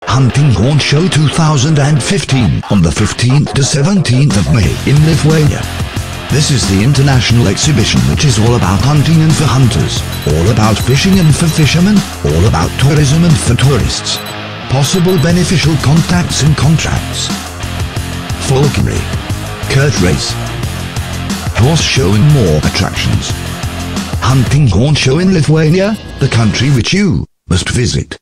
Hunting Horn Show 2015 on the 15th to 17th of May in Lithuania. This is the international exhibition which is all about hunting and for hunters, all about fishing and for fishermen, all about tourism and for tourists. Possible beneficial contacts and contracts. Falconry, kart race, horse show and more attractions. Hunting Horn Show in Lithuania, the country which you must visit.